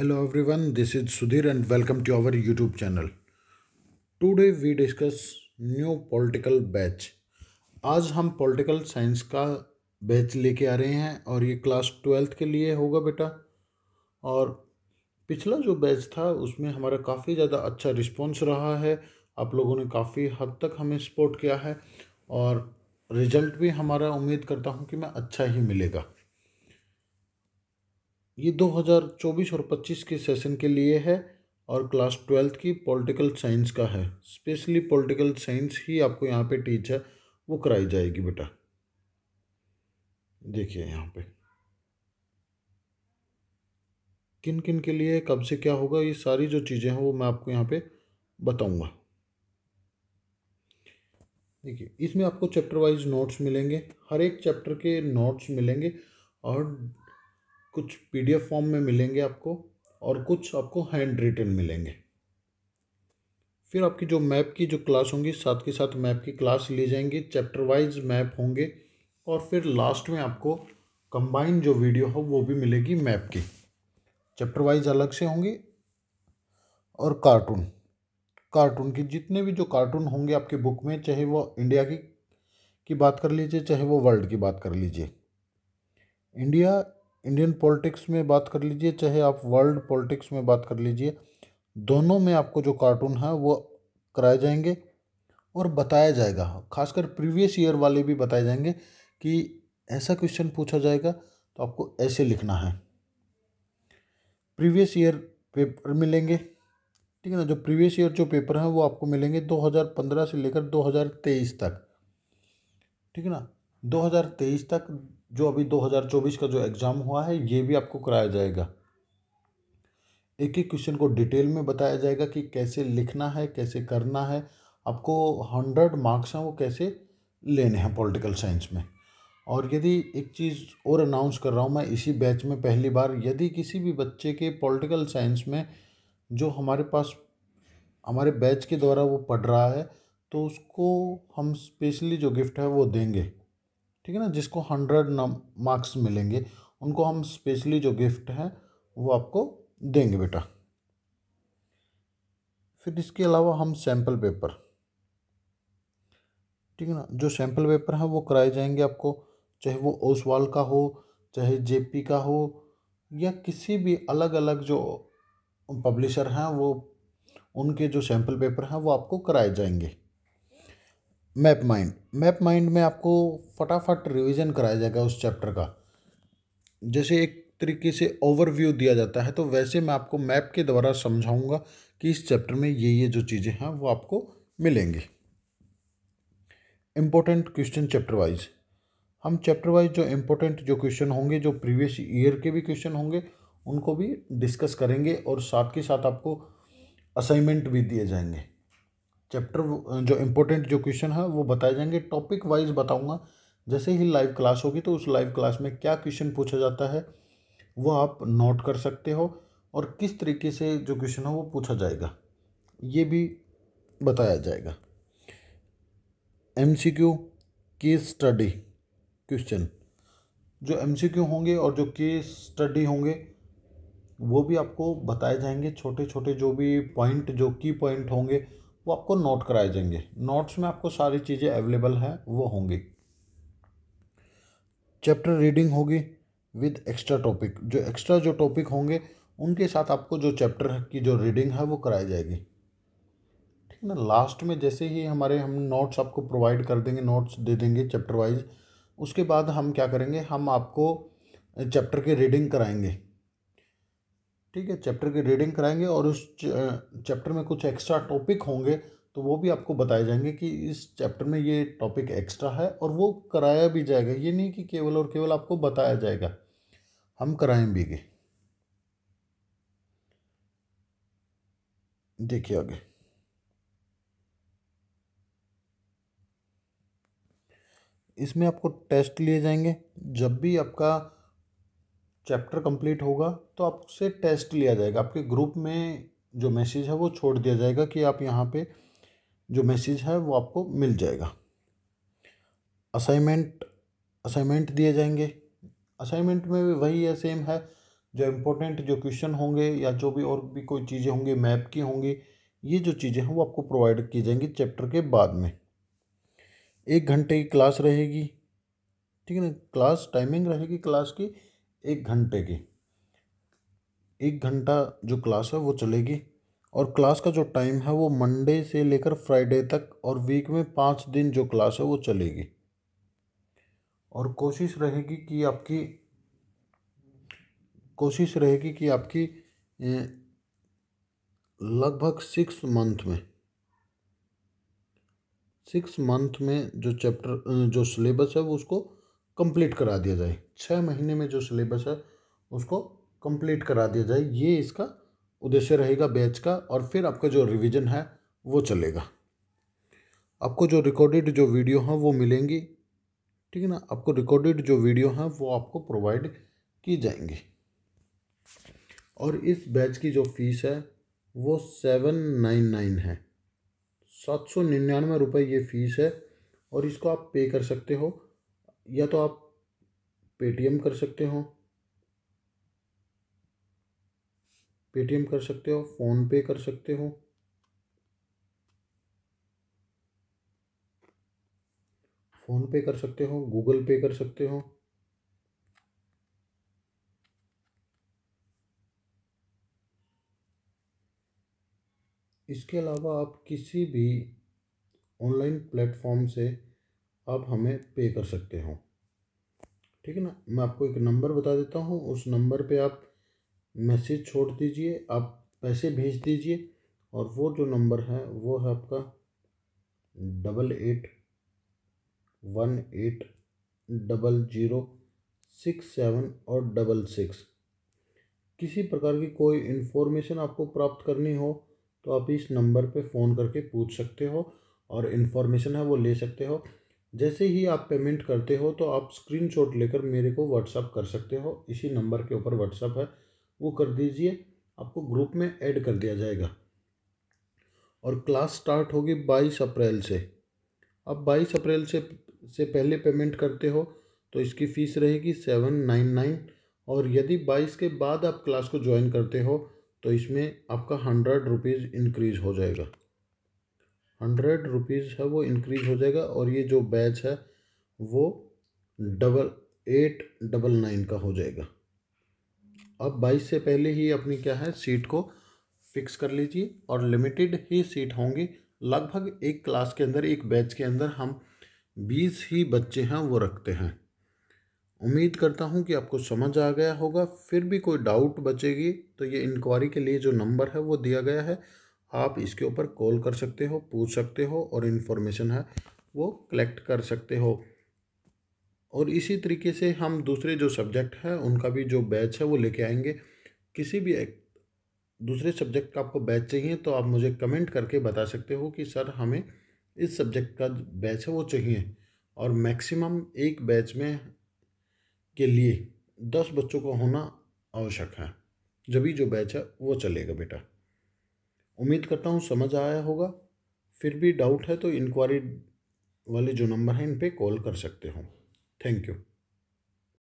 Hello everyone, this is Sudhir and welcome to our YouTube channel. Today we discuss new political batch. आज हम political science का batch लेके आ रहे हैं और ये क्लास 12th के लिए होगा बेटा। और पिछला जो बैच था उसमें हमारा काफ़ी ज़्यादा अच्छा रिस्पॉन्स रहा है। आप लोगों ने काफ़ी हद तक हमें सपोर्ट किया है और रिजल्ट भी हमारा उम्मीद करता हूँ कि मैं अच्छा ही मिलेगा। ये 2024 और 25 के सेशन के लिए है और क्लास 12th की पॉलिटिकल साइंस का है। स्पेशली पॉलिटिकल साइंस ही आपको यहाँ पे टीच है, वो कराई जाएगी बेटा। देखिए यहाँ पे किन किन के लिए कब से क्या होगा, ये सारी जो चीज़ें हैं वो मैं आपको यहाँ पे बताऊँगा। देखिए इसमें आपको चैप्टर वाइज नोट्स मिलेंगे, हर एक चैप्टर के नोट्स मिलेंगे और कुछ PDF फॉर्म में मिलेंगे आपको और कुछ आपको हैंड रिटन मिलेंगे। फिर आपकी जो मैप की जो क्लास होंगी साथ के साथ मैप की क्लास ली जाएंगी, चैप्टर वाइज मैप होंगे और फिर लास्ट में आपको कंबाइन जो वीडियो हो वो भी मिलेगी मैप की। चैप्टर वाइज अलग से होंगी और कार्टून कार्टून की जितने भी जो कार्टून होंगे आपके बुक में, चाहे वो इंडिया की बात कर लीजिए चाहे वो वर्ल्ड की बात कर लीजिए, इंडियन पॉलिटिक्स में बात कर लीजिए चाहे आप वर्ल्ड पॉलिटिक्स में बात कर लीजिए, दोनों में आपको जो कार्टून है वो कराए जाएंगे और बताया जाएगा। खासकर प्रीवियस ईयर वाले भी बताए जाएंगे कि ऐसा क्वेश्चन पूछा जाएगा तो आपको ऐसे लिखना है। प्रीवियस ईयर पेपर मिलेंगे, ठीक है ना। जो प्रीवियस ईयर जो पेपर हैं वो आपको मिलेंगे 2015 से लेकर 2023 तक, ठीक है ना। 2023 तक जो अभी 2024 का जो एग्ज़ाम हुआ है ये भी आपको कराया जाएगा। एक एक क्वेश्चन को डिटेल में बताया जाएगा कि कैसे लिखना है, कैसे करना है, आपको 100 मार्क्स हैं वो कैसे लेने हैं पॉलिटिकल साइंस में। और यदि एक चीज़ और अनाउंस कर रहा हूँ मैं इसी बैच में पहली बार, यदि किसी भी बच्चे के पॉलिटिकल साइंस में जो हमारे पास हमारे बैच के द्वारा वो पढ़ रहा है तो उसको हम स्पेशली जो गिफ्ट है वो देंगे, ठीक है ना। जिसको 100 मार्क्स मिलेंगे उनको हम स्पेशली जो गिफ्ट है वो आपको देंगे बेटा। फिर इसके अलावा हम सैम्पल पेपर, ठीक है ना, जो सैम्पल पेपर हैं वो कराए जाएंगे आपको, चाहे वो ओसवाल का हो चाहे JP का हो या किसी भी अलग अलग जो पब्लिशर हैं वो उनके जो सैम्पल पेपर हैं वो आपको कराए जाएंगे। मैप माइंड में आपको फटाफट रिवीजन कराया जाएगा उस चैप्टर का। जैसे एक तरीके से ओवरव्यू दिया जाता है तो वैसे मैं आपको मैप के द्वारा समझाऊंगा कि इस चैप्टर में ये जो चीज़ें हैं वो आपको मिलेंगी। इम्पोर्टेंट क्वेश्चन चैप्टर वाइज, हम चैप्टर वाइज जो इम्पोर्टेंट जो क्वेश्चन होंगे, जो प्रीवियस ईयर के भी क्वेश्चन होंगे उनको भी डिस्कस करेंगे और साथ के साथ आपको असाइनमेंट भी दिए जाएंगे। चैप्टर जो इम्पोर्टेंट जो क्वेश्चन है वो बताए जाएंगे, टॉपिक वाइज बताऊंगा। जैसे ही लाइव क्लास होगी तो उस लाइव क्लास में क्या क्वेश्चन पूछा जाता है वो आप नोट कर सकते हो और किस तरीके से जो क्वेश्चन है वो पूछा जाएगा ये भी बताया जाएगा। MCQ केस स्टडी क्वेश्चन, जो MCQ होंगे और जो केस स्टडी होंगे वो भी आपको बताए जाएंगे। छोटे छोटे जो भी पॉइंट जो की पॉइंट होंगे वो आपको नोट कराए जाएंगे। नोट्स में आपको सारी चीज़ें अवेलेबल हैं वो होंगी। चैप्टर रीडिंग होगी विद एक्स्ट्रा टॉपिक, जो एक्स्ट्रा जो टॉपिक होंगे उनके साथ आपको जो चैप्टर की जो रीडिंग है वो कराई जाएगी, ठीक है ना। लास्ट में जैसे ही हम नोट्स आपको प्रोवाइड कर देंगे, नोट्स दे देंगे चैप्टर वाइज, उसके बाद हम क्या करेंगे, हम आपको चैप्टर की रीडिंग कराएंगे, ठीक है। चैप्टर की रीडिंग कराएंगे और उस चैप्टर में कुछ एक्स्ट्रा टॉपिक होंगे तो वो भी आपको बताए जाएंगे कि इस चैप्टर में ये टॉपिक एक्स्ट्रा है और वो कराया भी जाएगा। ये नहीं कि केवल और केवल आपको बताया जाएगा, हम कराएं भी। देखिए आगे इसमें आपको टेस्ट लिए जाएंगे। जब भी आपका चैप्टर कंप्लीट होगा तो आपसे टेस्ट लिया जाएगा, आपके ग्रुप में जो मैसेज है वो छोड़ दिया जाएगा कि आप यहाँ पे जो मैसेज है वो आपको मिल जाएगा। असाइनमेंट दिए जाएंगे। असाइनमेंट में भी वही है, सेम है। जो इम्पोर्टेंट जो क्वेश्चन होंगे या जो भी और भी कोई चीज़ें होंगी मैप की होंगी, ये जो चीज़ें हैं वो आपको प्रोवाइड की जाएंगी चैप्टर के बाद में। 1 घंटे की क्लास रहेगी, ठीक है ना। क्लास टाइमिंग रहेगी क्लास की 1 घंटे की। 1 घंटा जो क्लास है वो चलेगी, और क्लास का जो टाइम है वो मंडे से लेकर फ्राइडे तक, और वीक में 5 दिन जो क्लास है वो चलेगी। और कोशिश रहेगी कि आपकी लगभग 6 मंथ में जो सिलेबस है वो उसको कंप्लीट करा दिया जाए। 6 महीने में जो सिलेबस है उसको कंप्लीट करा दिया जाए, ये इसका उद्देश्य रहेगा बैच का। और फिर आपका जो रिवीजन है वो चलेगा। आपको जो रिकॉर्डेड जो वीडियो हैं वो मिलेंगी, ठीक है ना। आपको रिकॉर्डेड जो वीडियो हैं वो आपको प्रोवाइड की जाएंगी। और इस बैच की जो फीस है वो 799 है, 799 रुपये ये फीस है। और इसको आप पे कर सकते हो, या तो आप पेटीएम कर सकते हो, फ़ोन पे कर सकते हो, गूगल पे कर सकते हो। इसके अलावा आप किसी भी ऑनलाइन प्लेटफॉर्म से आप हमें पे कर सकते हो, ठीक है ना। मैं आपको एक नंबर बता देता हूँ, उस नंबर पे आप मैसेज छोड़ दीजिए, आप पैसे भेज दीजिए। और वो जो नंबर है वो है आपका 88180067 और 66। किसी प्रकार की कोई इन्फॉर्मेशन आपको प्राप्त करनी हो तो आप इस नंबर पे फ़ोन करके पूछ सकते हो, और इन्फॉर्मेशन है वो ले सकते हो। जैसे ही आप पेमेंट करते हो तो आप स्क्रीनशॉट लेकर मेरे को व्हाट्सअप कर सकते हो। इसी नंबर के ऊपर व्हाट्सअप है, वो कर दीजिए, आपको ग्रुप में ऐड कर दिया जाएगा। और क्लास स्टार्ट होगी 22 अप्रैल से। अब 22 अप्रैल से पहले पेमेंट करते हो तो इसकी फ़ीस रहेगी 799। और यदि 22 के बाद आप क्लास को ज्वाइन करते हो तो इसमें आपका 100 रुपीज़ इंक्रीज़ हो जाएगा। 100 रुपीज़ है वो इंक्रीज़ हो जाएगा। और ये जो बैच है वो 8899 का हो जाएगा। अब 22 से पहले ही अपनी क्या है सीट को फिक्स कर लीजिए, और लिमिटेड ही सीट होंगी। लगभग एक क्लास के अंदर, एक बैच के अंदर हम 20 ही बच्चे हैं वो रखते हैं। उम्मीद करता हूँ कि आपको समझ आ गया होगा। फिर भी कोई डाउट बचेगी तो ये इंक्वायरी के लिए जो नंबर है वो दिया गया है, आप इसके ऊपर कॉल कर सकते हो, पूछ सकते हो, और इन्फॉर्मेशन है वो कलेक्ट कर सकते हो। और इसी तरीके से हम दूसरे जो सब्जेक्ट हैं उनका भी जो बैच है वो लेके आएंगे। किसी भी एक दूसरे सब्जेक्ट का आपको बैच चाहिए तो आप मुझे कमेंट करके बता सकते हो कि सर हमें इस सब्जेक्ट का बैच है वो चाहिए। और मैक्सिमम एक बैच में के लिए 10 बच्चों का होना आवश्यक है, जभी जो बैच है वो चलेगा बेटा। उम्मीद करता हूँ समझ आया होगा। फिर भी डाउट है तो इंक्वायरी वाले जो नंबर हैं इन पे कॉल कर सकते हो। Thank you.